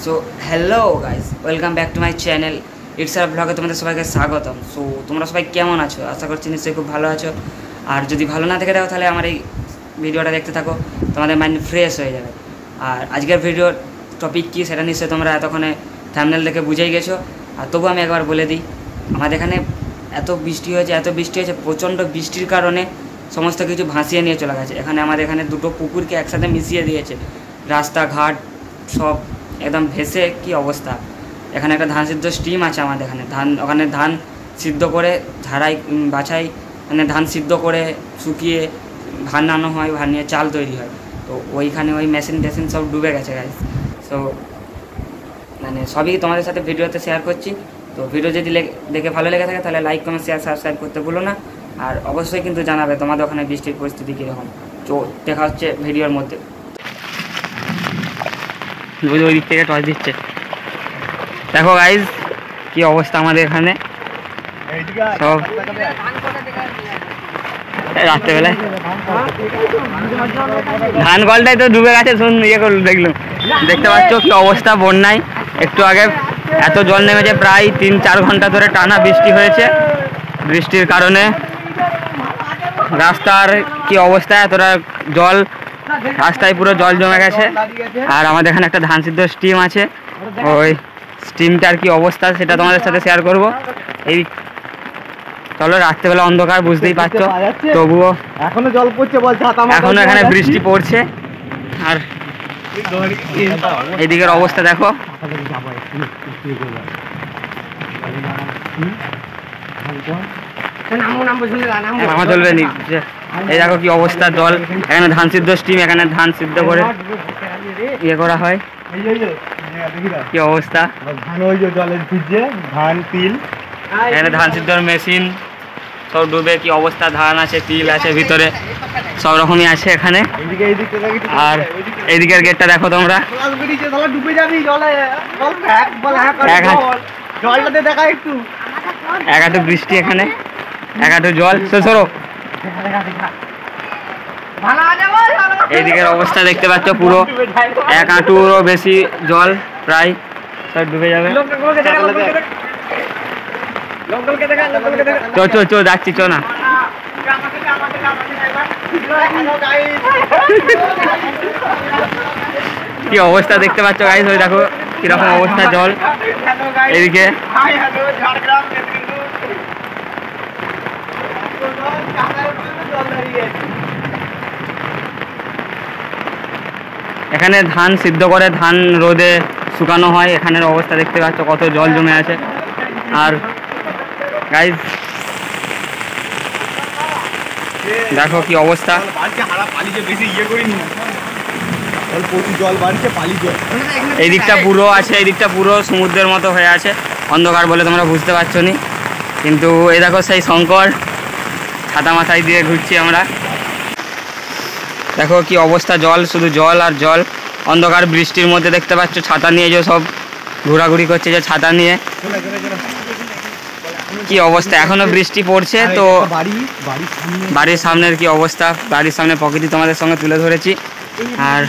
So hello guys, welcome back to my channel it's our ব্লগে তোমাদের সবাইকে স্বাগতম। সো তোমরা সবাই কেমন আছো? আশা করছি নিশ্চয়ই খুব ভালো আছো। আর যদি ভালো না থেকে থাকো তাহলে আমার এই ভিডিওটা দেখতে থাকো, তোমাদের মাইন্ড ফ্রেশ হয়ে যাবে। আর আজকের ভিডিওর টপিক কী সেটা নিশ্চয়ই তোমরা এতক্ষণে থাম্বনেল দেখে বুঝেই গেছো। আর তবু আমি একবার বলে দিই, আমাদের এখানে এত বৃষ্টি হয়েছে, প্রচণ্ড বৃষ্টির কারণে সমস্ত কিছু ভাসিয়ে নিয়ে চলে গেছে। আমাদের এখানে দুটো পুকুরকে একসাথে মিশিয়ে দিয়েছে, রাস্তাঘাট সব একদম ভেসে কি অবস্থা। এখানে একটা ধান সিদ্ধ স্টিম আছে আমাদের এখানে, ওখানে ধান সিদ্ধ করে ঝাড়াই বাছাই, মানে ধান সিদ্ধ করে শুকিয়ে ভানানো হয়, ভানিয়ে চাল তৈরি হয়। তো ওইখানে ওই মেশিন টেশিন সব ডুবে গেছে গাইস। সো মানে সবই তোমাদের সাথে ভিডিওতে শেয়ার করছি। তো ভিডিও যদি দেখে ভালো লেগে থাকে তাহলে লাইক কমেন্ট শেয়ার সাবস্ক্রাইব করতে ভুলো না। আর অবশ্যই কিন্তু জানাবে তোমাদের ওখানে বৃষ্টির পরিস্থিতি কীরকম। তো দেখা হচ্ছে ভিডিওর মধ্যে। ওই দিক থেকে টর্চ দিচ্ছে, দেখো গাইজ কি অবস্থা আমাদের এখানে সব রাত্রেবেলায়। ধান কলটাই তো ডুবে গেছে, শুন ইয়ে করলো দেখলাম, দেখতে পাচ্ছ কি অবস্থা বন্যায়। একটু আগে এত জল নেমেছে, প্রায় 3-4 ঘন্টা ধরে টানা বৃষ্টি হয়েছে। বৃষ্টির কারণে রাস্তার কি অবস্থা, এতটা জল, রাস্তায় পুরো জল জমে গেছে। আর আমাদের এখানে একটা ধান সিদ্ধ স্টিম আছে, ওই স্টিমটার কি অবস্থা সেটা তোমাদের সাথে শেয়ার করব। এই চলো, রাত্রেবেলা অন্ধকার বুঝতেই পারছো, তবুও এখনো জল পড়ছে, এখনো এখানে বৃষ্টি পড়ছে। আর এদিকের অবস্থা দেখো, নামা চলবে নি। এই দেখো কি অবস্থা, জল। এখানে ধান সিদ্ধ স্টিম, এখানে ধান সিদ্ধ করে ইয়ে করা হয়, কি অবস্থা। ধান তিল, এখানে ধান সিদ্ধর মেশিন সব ডুবে কি অবস্থা। ধান আছে, তিল আছে, ভিতরে সব রকমই আছে এখানে। আর এইদিকের গেটটা দেখো তোমরা, এক হাঁটু বৃষ্টি, এখানে এক হাঁটু জল। সরো, এইদিকের অবস্থা দেখতে পাচ্ছ, পুরো এক হাঁটুরও বেশি জল, প্রায় সব ডুবে যাবে। চো যাচ্ছি, চো না। কি অবস্থা দেখতে পাচ্ছ গাইস, ওই দেখো কিরকম অবস্থা জল। এদিকে এখানে ধান সিদ্ধ করে ধান রোদে শুকানো হয়। এখানের অবস্থা দেখতে পাচ্ছ কত জল জমে আছে। আর গাইস দেখো কি অবস্থা, এই দিকটা পুরো আছে, এই দিকটা পুরো সমুদ্রের মতো হয়ে আছে। অন্ধকার বলে তোমরা বুঝতে পারছো নি, কিন্তু এই দেখো সেই শঙ্কর ছাতা মাথায় দিয়ে ঘুরছি আমরা। দেখো কি অবস্থা, জল, শুধু জল আর জল। অন্ধকার বৃষ্টির মধ্যে দেখতে পাচ্ছ ছাতা নিয়ে যে সব ঘোরাঘুরি করছে, যে ছাতা নিয়ে কি অবস্থা। এখনো বৃষ্টি পড়ছে। তো বাড়ির সামনের কি অবস্থা, বাড়ির সামনে প্রকৃতি তোমাদের সঙ্গে তুলে ধরেছি। আর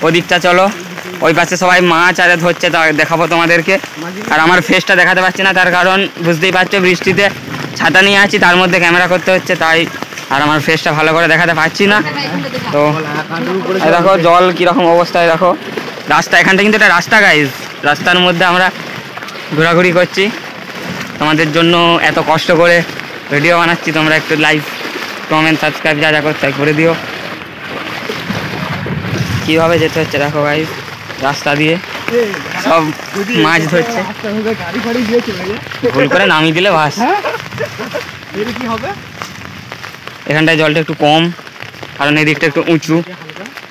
ওদিকটা চলো, ওই পাশে সবাই মাছ আরে ধরছে, তা দেখাবো তোমাদেরকে। আর আমার ফেসটা দেখাতে পারছি না, তার কারণ বুঝতেই পারছো বৃষ্টিতে ছাতা নিয়ে আছি, তার মধ্যে ক্যামেরা করতে হচ্ছে, তাই আর আমার ফেসটা ভালো করে দেখাতে পারছি না। তো দেখো জল কীরকম অবস্থায়, দেখো রাস্তা, এখানটা কিন্তু একটা রাস্তা গাইজ, রাস্তার মধ্যে আমরা ঘোরাঘুরি করছি। তোমাদের জন্য এত কষ্ট করে ভিডিও বানাচ্ছি, তোমরা একটু লাইক কমেন্ট সাবস্ক্রাইব যা করতে করে দিও। কীভাবে যেতে হচ্ছে দেখো গাইজ, রাস্তা দিয়ে সব মাছ ধরছে, ভুল করে নামিয়ে দিলে ভাস। এখানটায় জলটা একটু কম, কারণ এই দিকটা একটু উঁচু,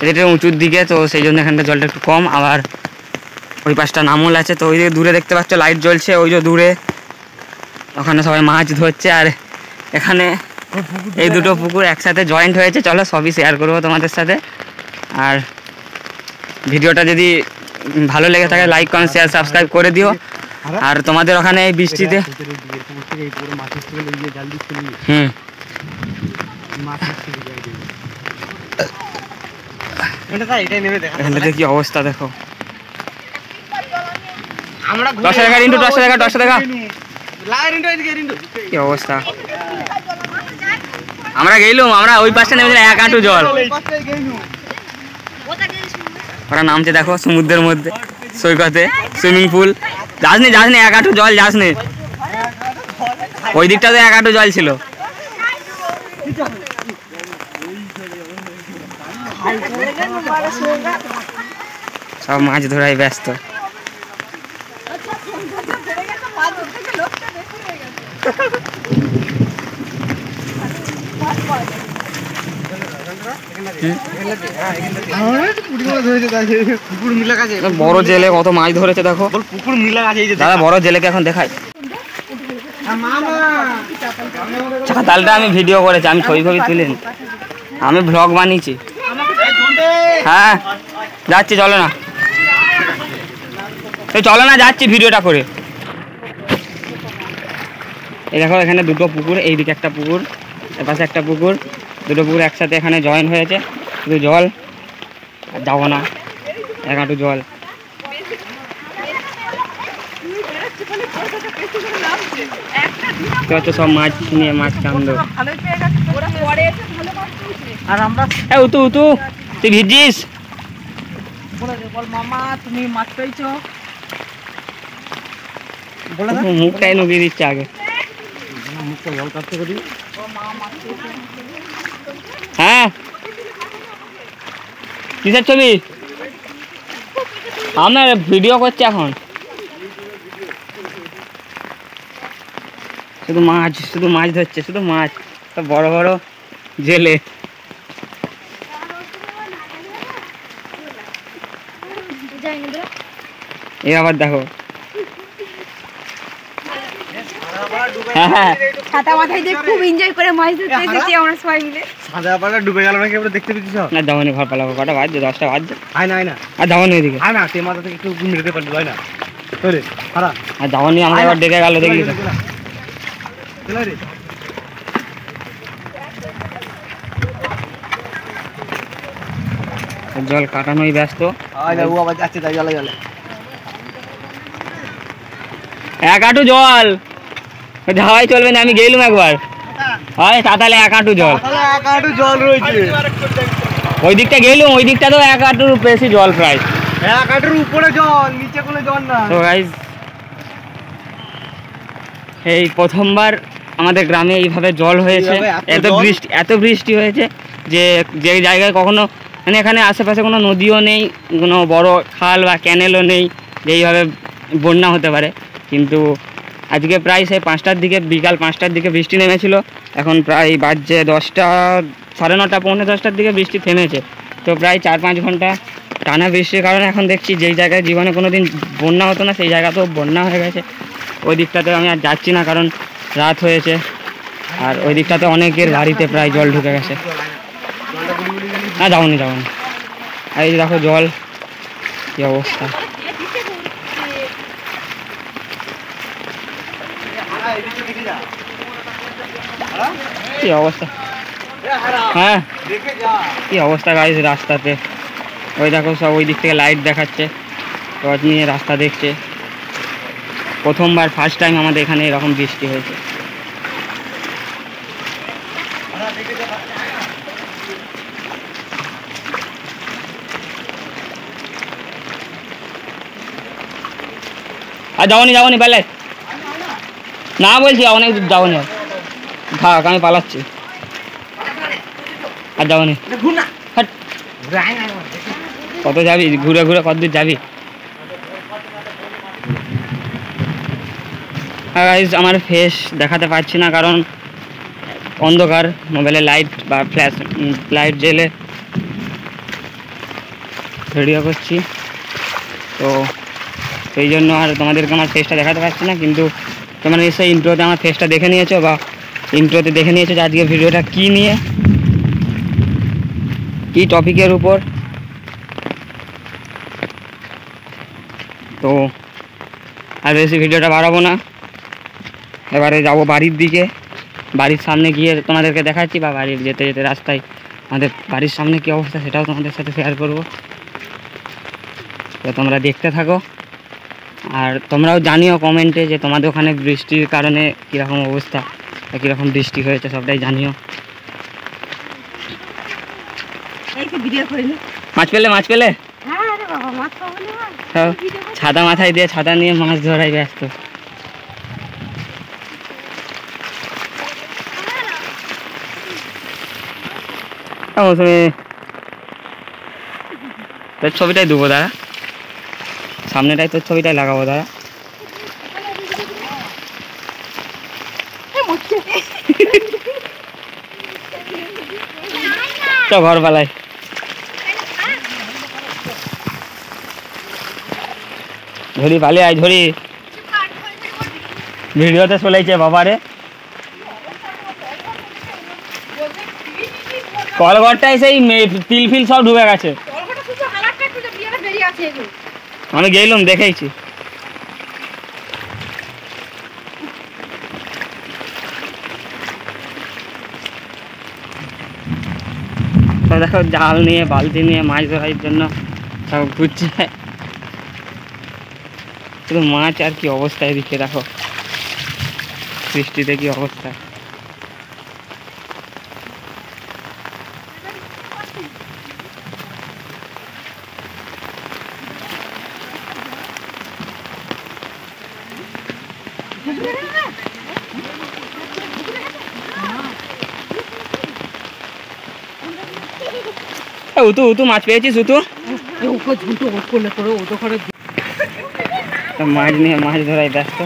এদিকটা উঁচুর দিকে, তো সেই জন্য এখানটা জলটা একটু কম। আবার ওই পাশটা নামল আছে, তো ওই দিকে দূরে দেখতে পাচ্ছ লাইট জ্বলছে, ওই যে দূরে, ওখানে সবাই মাছ ধরছে। আর এখানে এই দুটো পুকুর একসাথে জয়েন্ট হয়েছে, চলো সবই শেয়ার করবো তোমাদের সাথে। আর ভিডিওটা যদি ভালো লেগে থাকে লাইক কমেন্ট শেয়ার সাবস্ক্রাইব করে দিও। আর তোমাদের ওখানে এই বৃষ্টিতে এখানটাতে কি অবস্থা দেখো, 10 টাকা রিন্টু, 10 টাকা, 10 টাকা। কি অবস্থা, আমরা গেলাম, আমরা ওই পাশটা নেমেছিলাম, 1 হাঁটু জল। ওরা নামছে দেখো সমুদ্রের মধ্যে, সৈকতে, সুইমিং পুল। যাসনি 1 হাঁটু জল, যাসনি। ওই দিকটাতে 1 হাঁটু জল ছিল। সব মাছ ধরাই ব্যস্ত। বড় জেলে কত মাছ ধরেছে দেখো, দাদা বড় জেলেকে এখন দেখাই। চাতালটা আমি ভিডিও করেছি, আমি ছবি তুলিনি, আমি ব্লগ বানিয়েছি। হ্যাঁ যাচ্ছি, চলো না, চলো না যাচ্ছি ভিডিওটা করে। এই দেখো এখানে দুটো পুকুর, এইদিকে একটা পুকুর, এপাশে একটা পুকুর, দুটো পুকুর একসাথে এখানে জয়েন হয়েছে। শুধু জল, আর যাবো না, 1 হাঁটু জল। সব মাছ নিয়ে মাছ কান্দ। উতু উতু তুই ভিজিস, তুমি মাছ পেয়েছো, মুখটাই নুকিয়ে দিচ্ছে আগে। হ্যাঁ কিসের ছবি? আমার ভিডিও করছে এখন। শুধু মাছ ধরছে, শুধু মাছ, সব বড় বড় জেলে। এই আবার দেখো, ছাতা মাথায় দিয়ে খুব এনজয় করে মাছ ধরতে এসেছি আমরা সবাই মিলে। সাদাপাড়া ডুবে গেল নাকি আমরা দেখতে পেয়েছিস? না যাবনি, ঘর পালাবো, কটা বাজছে? 10টা বাজছে। আয় না আর যাবনি ওইদিকে, আয় না, সেই মাথা থেকে একটু মেরে পারলি, হয় না তোরে হারা। আর যাবনি, আমরা এবার ডেকে গেল, দেখলি তো। জল কাটানোই ব্যস্ত। ও আবার যাচ্ছে, তাই জলে জলে 1 হাঁটু জল, যাওয়াই চলবে না। আমি গেলুম একবার, হয় তাহলে 1 হাঁটু জল, 1 হাঁটু জল রয়েছে। ওই দিকটা গেলুম, ওই দিকটা তো 1 হাঁটুর বেশি জল প্রায়। 1 হাঁটুর উপরে জল, নিচে কোনো জল না। তো গাইস, এই প্রথমবার আমাদের গ্রামে এইভাবে জল হয়েছে। এত বৃষ্টি হয়েছে যে যে জায়গায় কখনো, মানে এখানে আশেপাশে কোনো নদীও নেই, কোনো বড় খাল বা ক্যানেলও নেই যে এইভাবে বন্যা হতে পারে। কিন্তু আজকে প্রায় সেই 5টার দিকে, বিকাল 5টার দিকে বৃষ্টি নেমেছিল। এখন প্রায় বাজছে 10টা, 9:30, পৌনে 10টার দিকে বৃষ্টি থেমেছে। তো প্রায় 4-5 ঘন্টা টানা বৃষ্টির কারণে এখন দেখছি যেই জায়গায় জীবনে কোনো দিন বন্যা হতো না, সেই জায়গাতেও বন্যা হয়ে গেছে। ওই দিকটাতে আমি আর যাচ্ছি না, কারণ রাত হয়েছে। আর ওই দিকটাতে অনেকের বাড়িতে প্রায় জল ঢুকে গেছে। না যাবনি। আর এই দেখো জল, কি অবস্থা। কি অবস্থা, হ্যাঁ কি অবস্থা গাইস রাস্তাতে। ওই দেখো সব ওই দিক থেকে লাইট দেখাচ্ছে, টর্চ নিয়ে রাস্তা দেখছে। প্রথমবার, ফার্স্ট টাইম আমাদের এখানে এরকম বৃষ্টি হয়েছে। আর যাবনি পারলে না, বলছি অনেক দূর যাবনি, থাক আমি পালাচ্ছি। আর যাবনি, কত যাবি ঘুরে ঘুরে, কত দূর যাবি? আমার ফেস দেখাতে পারছি না, কারণ অন্ধকার, মোবাইলে লাইট বা ফ্ল্যাশ লাইট জেলে ভিডিও করছি, তো সেই জন্য আর তোমাদেরকে আমার ফেসটা দেখাতে পারছি না। কিন্তু তোমরা নিশ্চয়ই ইন্ট্রোতে আমার ফেসটা দেখে নিয়েছো, বা ইন্ট্রোতে দেখে নিয়েছো যে আজকে ভিডিওটা কী নিয়ে, কী টপিকের উপর। তো আর বেশি ভিডিওটা বাড়াবো না, এবারে যাবো বাড়ির দিকে। বাড়ির সামনে গিয়ে তোমাদেরকে দেখাচ্ছি, বা বাড়ির যেতে যেতে রাস্তায় আমাদের বাড়ির সামনে কী অবস্থা সেটাও তোমাদের সাথে শেয়ার করবো। তো তোমরা দেখতে থাকো। আর তোমরাও জানিও কমেন্টে যে তোমাদের ওখানে বৃষ্টির কারণে কীরকম অবস্থা বা কীরকম বৃষ্টি হয়েছে, সবটাই জানিও। মাছ পেলে ছাতা মাথায় দিয়ে ছাতা নিয়ে মাছ ধরাই ব্যস্ত। তোর ছবিটাই দেবো দাঁড়া, সামনেটাই তোর ছবিটাই লাগাবো দাঁড়া। তো ঘর পালাই ধরি পালে আয় ধরি, ভিডিওতে চলেছে বাবারে। কলঘরটাই সেই তিল ফিল সব ডুবে গেছে, আমি গেলাম দেখেইছি। দেখো জাল নিয়ে বালতি নিয়ে মাছ ধরার জন্য সব ঘুরছে, শুধু মাছ আর কি অবস্থা। এদিকে দেখো বৃষ্টিতে কি অবস্থা। উতু মাছ পেয়েছিস? মাছ নিয়ে মাছ ধরাই ব্যস্ত।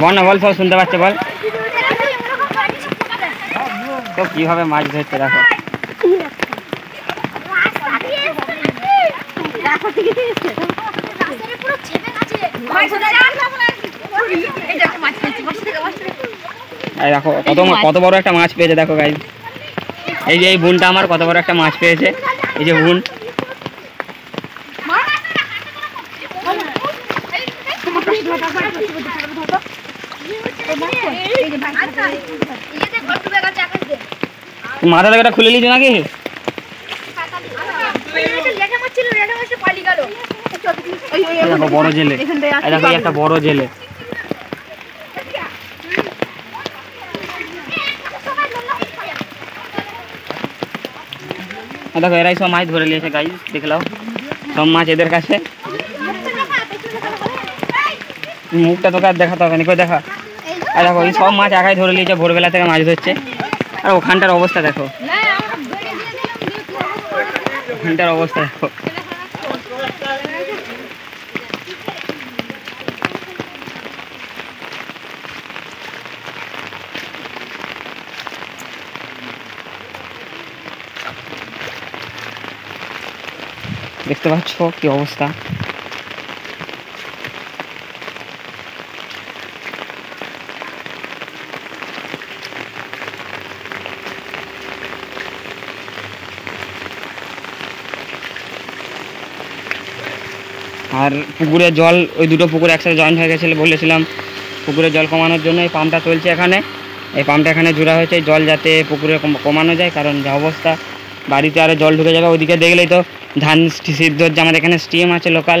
বল না, বল, সব শুনতে পাচ্ছে, বল তো কিভাবে মাছ ধরছে দেখো। দেখো কত বড় একটা মাছ পেয়েছে দেখো গাইস। এই যে এই বোনটা আমার কত বড় একটা মাছ পেয়েছে, এই যে বোন। মাথা থেকে এটা খুলে নিয়েছো নাকি? দেখো বড় জেলে, দেখো একটা বড় জেলে। দেখো এরাই সব মাছ ধরে নিয়েছে গাইস, দেখলাম সব মাছ এদের কাছে। মুখটা তোকে আর দেখাতে হবে না, কই দেখা। আর দেখো এই সব মাছ একাই ধরে নিয়েছে, ভোরবেলা থেকে মাছ ধরছে। আর ওখানটার অবস্থা দেখো, ওখানটার অবস্থা দেখো। দেখতে পাচ্ছ কি অবস্থা। আর পুকুরের জল, ওই দুটো পুকুর একসাথে জয়েন্ট হয়ে গেছিলো, বলেছিলাম পুকুরের জল কমানোর জন্য এই পাম্পটা চলছে এখানে। এই পাম্পটা এখানে জোড়া হয়েছে, জল যাতে পুকুরে কমানো যায়, কারণ যা অবস্থা বাড়িতে আরও জল ঢুকে যাবে। ওইদিকে দেখলেই তো ধান সিদ্ধ হচ্ছে, আমাদের এখানে স্টিম আছে লোকাল,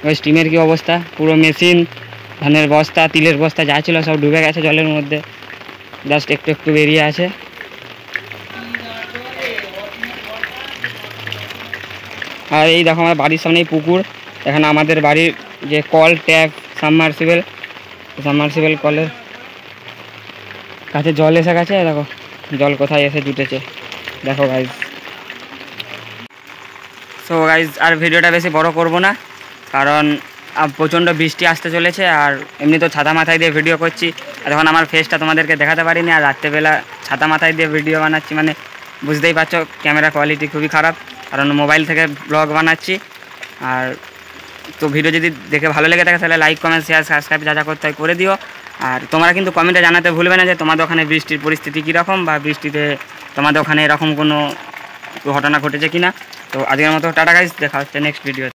ওই স্টিমের কি অবস্থা, পুরো মেশিন, ধানের বস্তা, তিলের বস্তা যা ছিল সব ডুবে গেছে জলের মধ্যে, জাস্ট একটু একটু বেরিয়ে আছে। আর এই দেখো আমার বাড়ির সামনেই পুকুর, এখানে আমাদের বাড়ির যে কল, ট্যাপ, সাবমার্সিবল কলের কাছে জল এসে গেছে। দেখো জল কোথায় এসে জুটেছে দেখো গাইজ। সো গাইজ আর ভিডিওটা বেশি বড় করব না, কারণ প্রচণ্ড বৃষ্টি আসতে চলেছে। আর এমনি তো ছাতা মাথায় দিয়ে ভিডিও করছি, আর এখন আমার ফেসটা তোমাদেরকে দেখাতে পারিনি। আর রাত্রেবেলা ছাতা মাথায় দিয়ে ভিডিও বানাচ্ছি, মানে বুঝতেই পারছো ক্যামেরা কোয়ালিটি খুবই খারাপ, কারণ মোবাইল থেকে ব্লগ বানাচ্ছি। আর তো ভিডিও যদি দেখে ভালো লেগে থাকে তাহলে লাইক, কমেন্ট, শেয়ার, সাবস্ক্রাইব যা যা করতে হয় করে দিও। আর তোমরা কিন্তু কমেন্টে জানাতে ভুলবে না যে তোমাদের ওখানে বৃষ্টির পরিস্থিতি কীরকম, বা বৃষ্টিতে তোমাদের ওখানে এরকম কোনো ঘটনা ঘটেছে কি না। তো আজকের মতো টাটা গাইস, দেখা হচ্ছে নেক্সট ভিডিও।